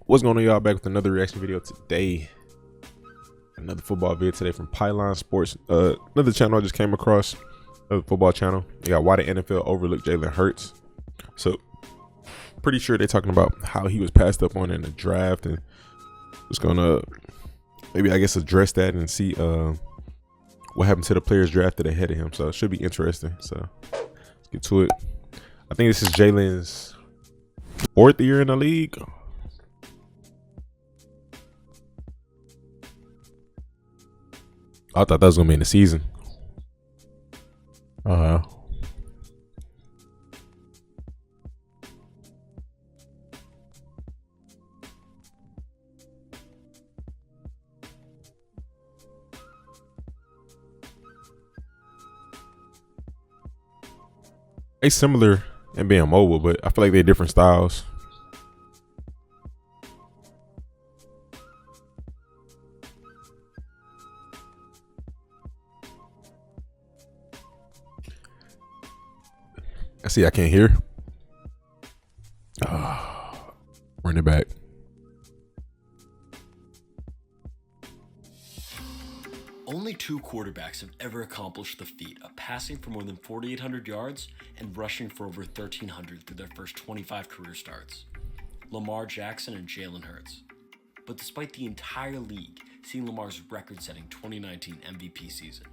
What's going on, y'all? Back with another reaction video today. Another football video today from Pylon Sports. Another channel I just came across. Another football channel. They got why the NFL overlooked Jalen Hurts. So pretty sure they're talking about how he was passed up on in the draft, and just gonna maybe I guess address that and see what happened to the players drafted ahead of him. So it should be interesting. So let's get to it. I think this is Jalen's 4th year in the league. I thought that was gonna be in the season. They similar in being mobile, but I feel like they're different styles. I can't hear. Run it back. Only 2 quarterbacks have ever accomplished the feat of passing for more than 4,800 yards and rushing for over 1,300 through their first 25 career starts: Lamar Jackson and Jalen Hurts. But despite the entire league seeing Lamar's record-setting 2019 MVP season,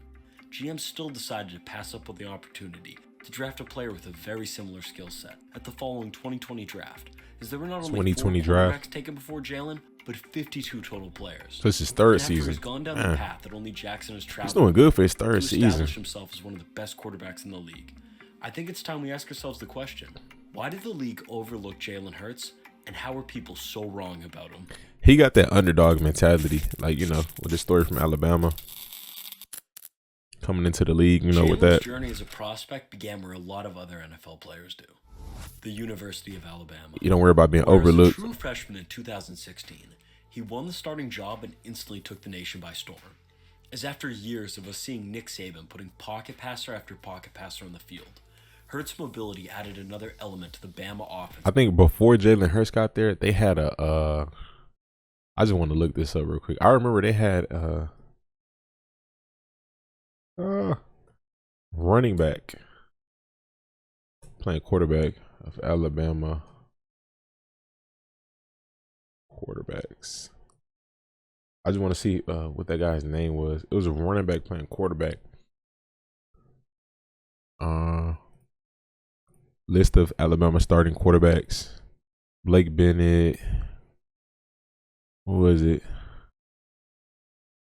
GM still decided to pass up on the opportunity to draft a player with a very similar skill set at the following 2020 draft, as there were not only 4 quarterbacks taken before Jalen, but 52 total players. So this is 3rd season. He's gone down the path that only Jackson has traveled. He's doing good for his 3rd season. Establish himself as one of the best quarterbacks in the league. I think it's time we ask ourselves the question: why did the league overlook Jalen Hurts, and how are people so wrong about him? He got that underdog mentality, like, you know, with the story from Alabama. Coming into the league, you know, with that. Jalen's journey as a prospect began where a lot of other NFL players do: the University of Alabama. You don't worry about being overlooked. As a true freshman in 2016, he won the starting job and instantly took the nation by storm. As after years of us seeing Nick Saban putting pocket passer after pocket passer on the field, Hurts' mobility added another element to the Bama offense. I think before Jalen Hurts got there, they had a I just want to look this up real quick. I remember they had running back playing quarterback of Alabama quarterbacks. I just want to see what that guy's name was. It was a running back playing quarterback. List of Alabama starting quarterbacks: Blake Bennett. What was it?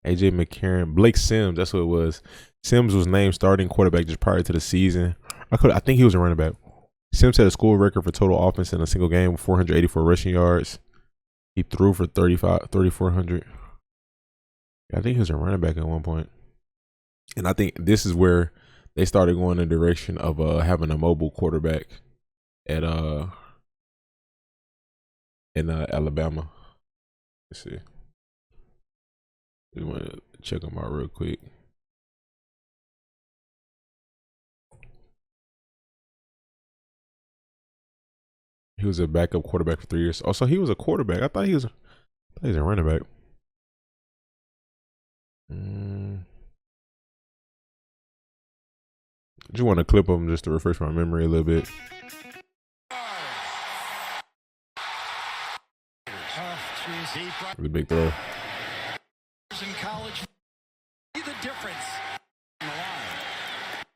AJ McCarron, Blake Sims. That's what it was. Sims was named starting quarterback just prior to the season. I think he was a running back. Sims had a school record for total offense in a single game with 484 rushing yards. He threw for 3,400. I think he was a running back at one point. And I think this is where they started going in the direction of having a mobile quarterback at in Alabama. Let's see. Just want to check him out real quick. He was a backup quarterback for 3 years. Oh, so he was a quarterback. I thought he was a running back. Just want to clip him just to refresh my memory a little bit. The big throw. In college, see the difference in the line.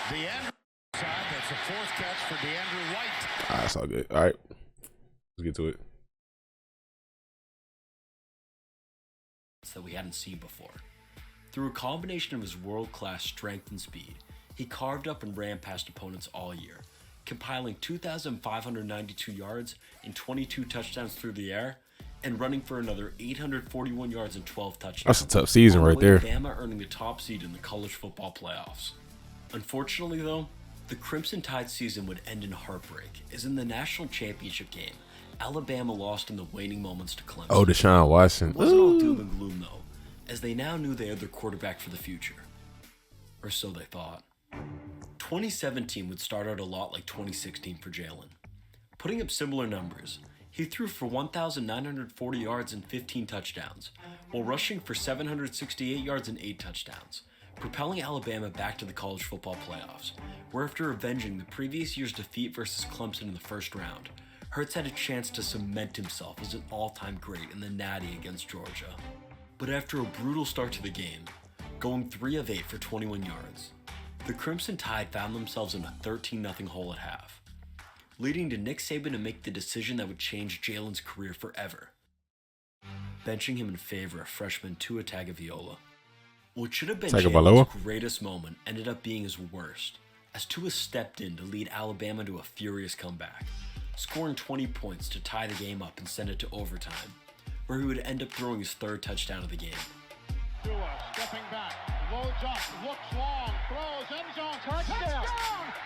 DeAndre side, that's a 4th catch for DeAndre White. That's all good. All right, let's get to it. That we hadn't seen before. Through a combination of his world-class strength and speed, he carved up and ran past opponents all year, compiling 2,592 yards and 22 touchdowns through the air, and running for another 841 yards and 12 touchdowns. That's a tough season right there. Bama earning the top seed in the college football playoffs. Unfortunately, though, the Crimson Tide season would end in heartbreak, as in the national championship game, Alabama lost in the waning moments to Clemson. Oh, Deshaun Watson. It wasn't all doom and gloom, though, as they now knew they had their quarterback for the future. Or so they thought. 2017 would start out a lot like 2016 for Jalen. Putting up similar numbers, He threw for 1,940 yards and 15 touchdowns, while rushing for 768 yards and 8 touchdowns, propelling Alabama back to the college football playoffs, where after avenging the previous year's defeat versus Clemson in the first round, Hurts had a chance to cement himself as an all-time great in the Natty against Georgia. But after a brutal start to the game, going 3 of 8 for 21 yards, the Crimson Tide found themselves in a 13-0 hole at half, leading to Nick Saban to make the decision that would change Jalen's career forever, benching him in favor of freshman Tua Tagovailoa. What should have been Jalen's greatest moment ended up being his worst, as Tua stepped in to lead Alabama to a furious comeback, scoring 20 points to tie the game up and send it to overtime, where he would end up throwing his 3rd touchdown of the game. Tua stepping back, loads up, looks long, throws, end zone, touchdown!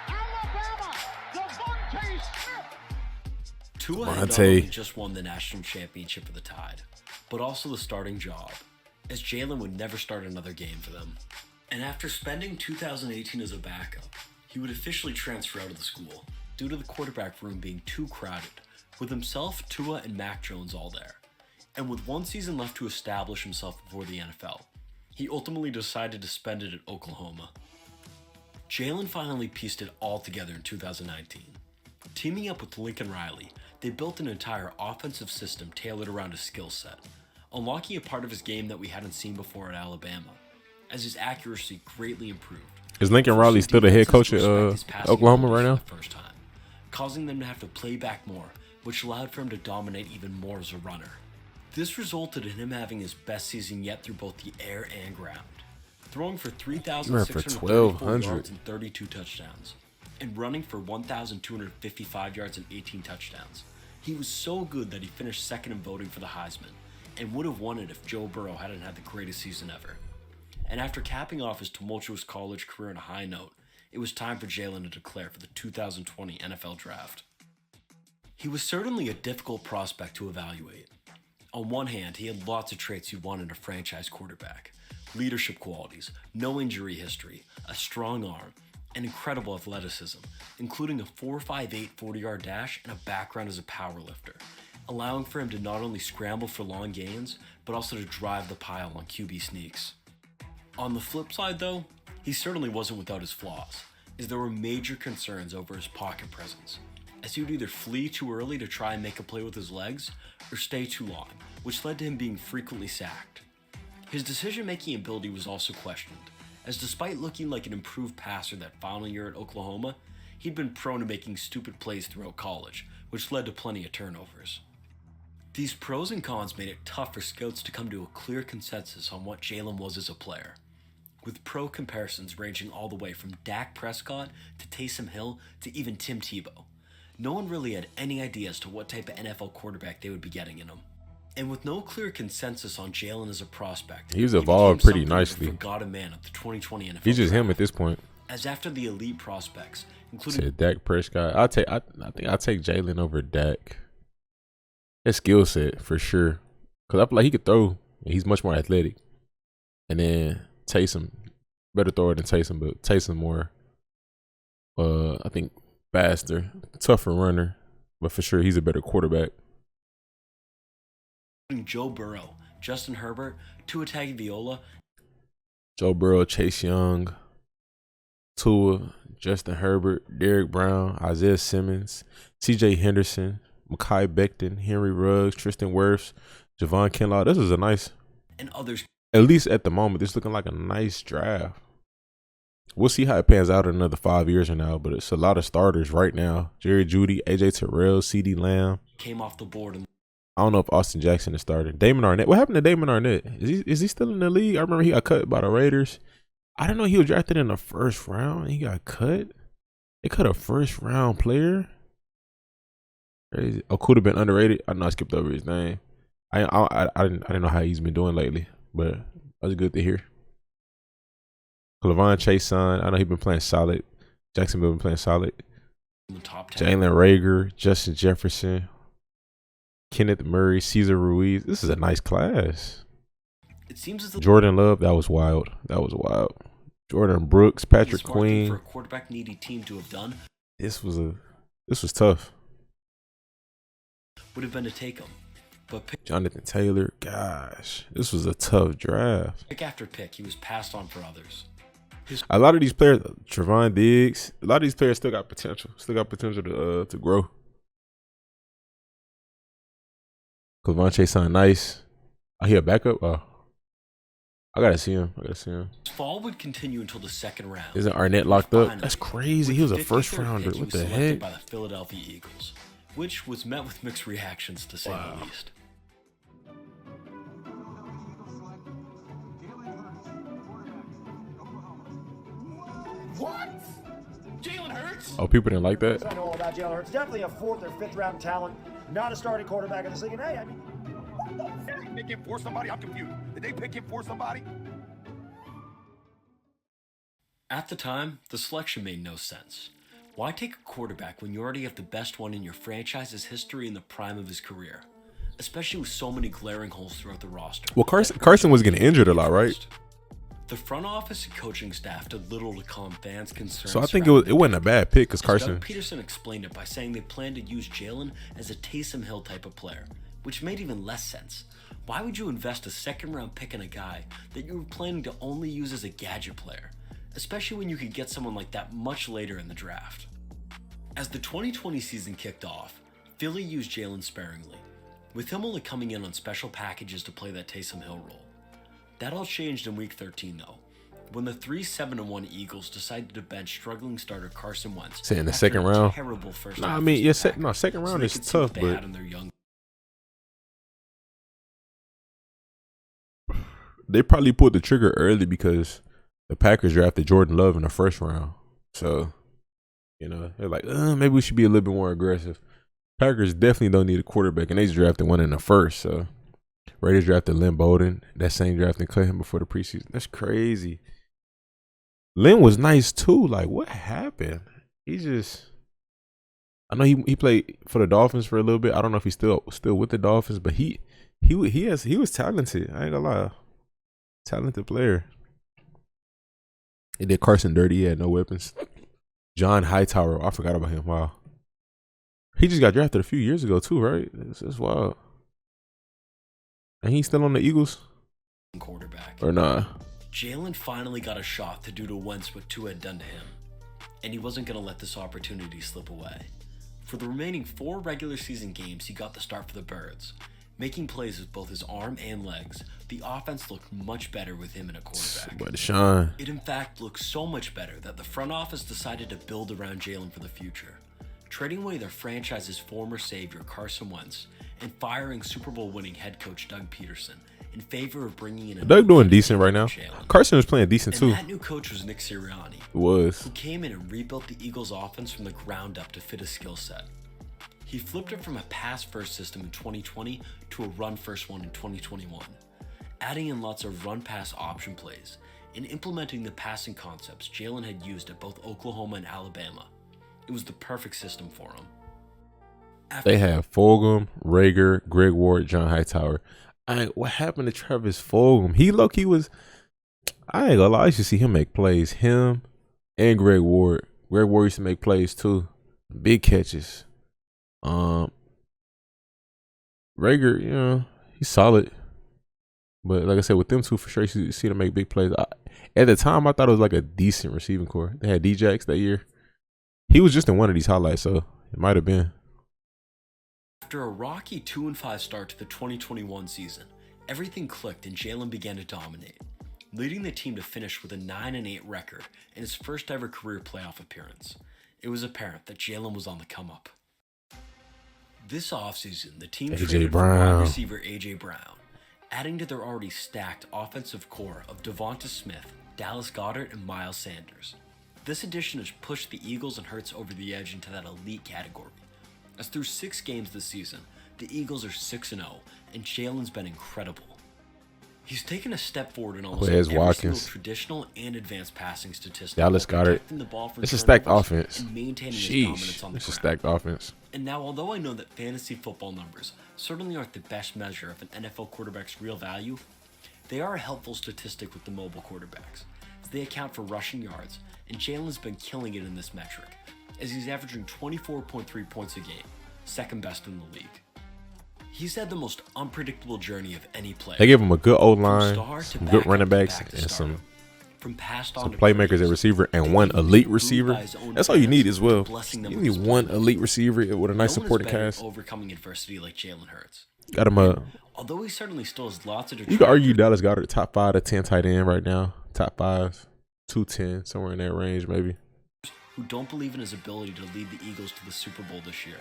Alabama! Devontae Smith! Tua had not only just won the national championship for the Tide, but also the starting job, as Jalen would never start another game for them. And after spending 2018 as a backup, he would officially transfer out of the school, due to the quarterback room being too crowded, with himself, Tua, and Mac Jones all there. And with 1 season left to establish himself before the NFL, he ultimately decided to spend it at Oklahoma. Jalen finally pieced it all together in 2019. Teaming up with Lincoln Riley, they built an entire offensive system tailored around his skill set, unlocking a part of his game that we hadn't seen before at Alabama, as his accuracy greatly improved. Is Lincoln Riley still the head coach at Oklahoma right now? First time, causing them to have to play back more, which allowed for him to dominate even more as a runner. This resulted in him having his best season yet through both the air and ground, throwing for 3,634 yards and 32 touchdowns, and running for 1,255 yards and 18 touchdowns. He was so good that he finished 2nd in voting for the Heisman, and would have won it if Joe Burrow hadn't had the greatest season ever. And after capping off his tumultuous college career on a high note, it was time for Jalen to declare for the 2020 NFL Draft. He was certainly a difficult prospect to evaluate. On one hand, he had lots of traits you want in a franchise quarterback: leadership qualities, no injury history, a strong arm, and incredible athleticism, including a 4.58 40-yard dash and a background as a powerlifter, allowing for him to not only scramble for long gains, but also to drive the pile on QB sneaks. On the flip side though, he certainly wasn't without his flaws, as there were major concerns over his pocket presence, as he would either flee too early to try and make a play with his legs, or stay too long, which led to him being frequently sacked. His decision-making ability was also questioned, as despite looking like an improved passer that final year at Oklahoma, he'd been prone to making stupid plays throughout college, which led to plenty of turnovers. These pros and cons made it tough for scouts to come to a clear consensus on what Jalen was as a player, with pro comparisons ranging all the way from Dak Prescott to Taysom Hill to even Tim Tebow. No one really had any idea as to what type of NFL quarterback they would be getting in him. And with no clear consensus on Jalen as a prospect, he's evolved pretty nicely. Forgotten man of the 2020 NFL. He's just him at this point. As after the elite prospects, including said Dak Prescott, I think I take Jalen over Dak. His skill set for sure, because I feel like he could throw. He's much more athletic, and then Taysom, better thrower than Taysom, but Taysom more. I think faster, tougher runner, but for sure he's a better quarterback. Joe Burrow, Justin Herbert, Tua Tagovailoa. Joe Burrow, Chase Young, Tua, Justin Herbert, Derek Brown, Isaiah Simmons, C.J. Henderson, Mekhi Becton, Henry Ruggs, Tristan Wirfs, Javon Kinlaw. This is a nice, and others. At least at the moment, it's looking like a nice draft. We'll see how it pans out in another 5 years from now, but it's a lot of starters right now. Jerry Jeudy, A.J. Terrell, C.D. Lamb. Came off the board. I don't know if Austin Jackson is starting. Damon Arnett. What happened to Damon Arnett? Is he still in the league? I remember he got cut by the Raiders. I didn't know he was drafted in the first round. He got cut. They cut a first round player. Crazy. Oh, could have been underrated. I know I skipped over his name. I didn't know how he's been doing lately, but that's good to hear. Clavon Chase son. I know he's been playing solid. Jacksonville been playing solid. In the top 10. Jalen Reagor, Justin Jefferson, Kenneth Murray, Cesar Ruiz. This is a nice class. It seems as Jordan Love, that was wild. Jordan Brooks, Patrick Queen. For a quarterback needy team to have done. This was tough. would have been to take him. But Jonathan Taylor, gosh, this was a tough draft. pick after pick, he was passed on for others. A lot of these players, Trevon Diggs, a lot of these players still got potential. To grow. Clavonte sound nice. Oh, he a backup? Oh, I gotta see him. His fall would continue until the second round. Isn't Arnett locked up? Finally, That's crazy. with He was the a first 53rd rounder. pick, he What was the selected heck? by the Philadelphia Eagles, which was met with mixed reactions to say the least. What? Jalen Hurts? Oh, people didn't like that? I know all about Jalen Hurts. Definitely a 4th or 5th round talent. Not a starting quarterback in this league. And hey, I mean, Did they pick him for somebody? I'm confused. Did they pick him for somebody? At the time, the selection made no sense. Why take a quarterback when you already have the best one in your franchise's history in the prime of his career? Especially with so many glaring holes throughout the roster. Well, Carson was getting injured a lot, right? The front office and coaching staff did little to calm fans' concerns. So I think it wasn't a bad pick because Carson. Doug Peterson explained it by saying they planned to use Jalen as a Taysom Hill type of player, which made even less sense. Why would you invest a second-round pick in a guy that you were planning to only use as a gadget player, especially when you could get someone like that much later in the draft? As the 2020 season kicked off, Philly used Jalen sparingly, with him only coming in on special packages to play that Taysom Hill role. That all changed in Week 13, though, when the 3-7-1 Eagles decided to bench struggling starter Carson Wentz. Say in the after second a round. Terrible first No, half I mean, against the Packers, second round they is could see tough, what they but had in their young. they probably pulled the trigger early because the Packers drafted Jordan Love in the first round. So, they're like, maybe we should be a little bit more aggressive. Packers definitely don't need a quarterback, and they just drafted one in the first. So, Raiders drafted Lynn Bowden. That same draft and cut him before the preseason. That's crazy. Lynn was nice too. Like, what happened? I know he played for the Dolphins for a little bit. I don't know if he's still with the Dolphins, but he was talented. I ain't gonna lie, talented player. He did Carson dirty. He had no weapons. John Hightower, I forgot about him. Wow, he just got drafted a few years ago too, right? That's wild. And he's still on the Eagles? Quarterback. Or nah? Jalen finally got a shot to do to Wentz what Tua had done to him, and he wasn't going to let this opportunity slip away. For the remaining 4 regular season games, he got the start for the Birds, making plays with both his arm and legs. The offense looked much better with him in a quarterback. But Deshaun. It in fact looked so much better that the front office decided to build around Jalen for the future, trading away their franchise's former savior Carson Wentz and firing Super Bowl winning head coach Doug Peterson in favor of bringing in a Doug doing decent right now. Jalen. Carson was playing decent too. And that new coach was Nick Sirianni, who came in and rebuilt the Eagles' offense from the ground up to fit his skill set. He flipped it from a pass-first system in 2020 to a run-first one in 2021, adding in lots of run-pass option plays and implementing the passing concepts Jalen had used at both Oklahoma and Alabama. It was the perfect system for him. They have Fulgham, Rager, Greg Ward, John Hightower. What happened to Travis Fulgham? He was. I ain't gonna lie. I used to see him make plays. Him and Greg Ward. Greg Ward used to make plays too. Big catches. Rager, he's solid. But like I said, with them two for sure, you see them make big plays. At the time, I thought it was like a decent receiving core. They had Djax that year. He was just in one of these highlights, so it might have been. After a rocky 2-5 start to the 2021 season, everything clicked and Jalen began to dominate, leading the team to finish with a 9-8 record in his first ever career playoff appearance. It was apparent that Jalen was on the come up. This offseason, the team traded for wide receiver A.J. Brown, adding to their already stacked offensive core of Devonta Smith, Dallas Goedert, and Miles Sanders. This addition has pushed the Eagles and Hurts over the edge into that elite category, as through 6 games this season, the Eagles are 6-0, and Jalen's been incredible. He's taken a step forward in almost every single traditional and advanced passing statistic. Dallas Goedert. It's a stacked offense. And maintaining his dominance on the It's a ground. stacked offense. And now, although I know that fantasy football numbers certainly aren't the best measure of an NFL quarterback's real value, they are a helpful statistic with the mobile quarterbacks, as they account for rushing yards, and Jalen's been killing it in this metric, as he's averaging 24.3 points a game, second best in the league. He's had the most unpredictable journey of any player. They gave him a good O From line, star to some good backup running to backs, back to and stardom. some From passed on to playmakers at praise, receiver, and one even elite booed receiver. by his own That's all you fans need as well. blessing them You with need his one playing. elite receiver with a nice No one is supporting better at cast. overcoming adversity like Jalen Hurts. Got him a. Although he certainly still has lots of You could argue detractors, Dallas Goedert top 5 to 10 tight end right now. Top 5, 210, somewhere in that range maybe. who don't believe in his ability to lead the Eagles to the Super Bowl this year.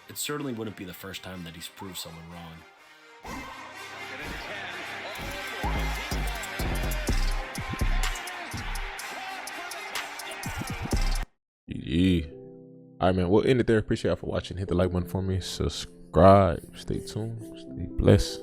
It certainly wouldn't be the first time that he's proved someone wrong. Yeah. All right, man. We'll end it there. Appreciate y'all for watching. Hit the like button for me. Subscribe. Stay tuned. Stay blessed.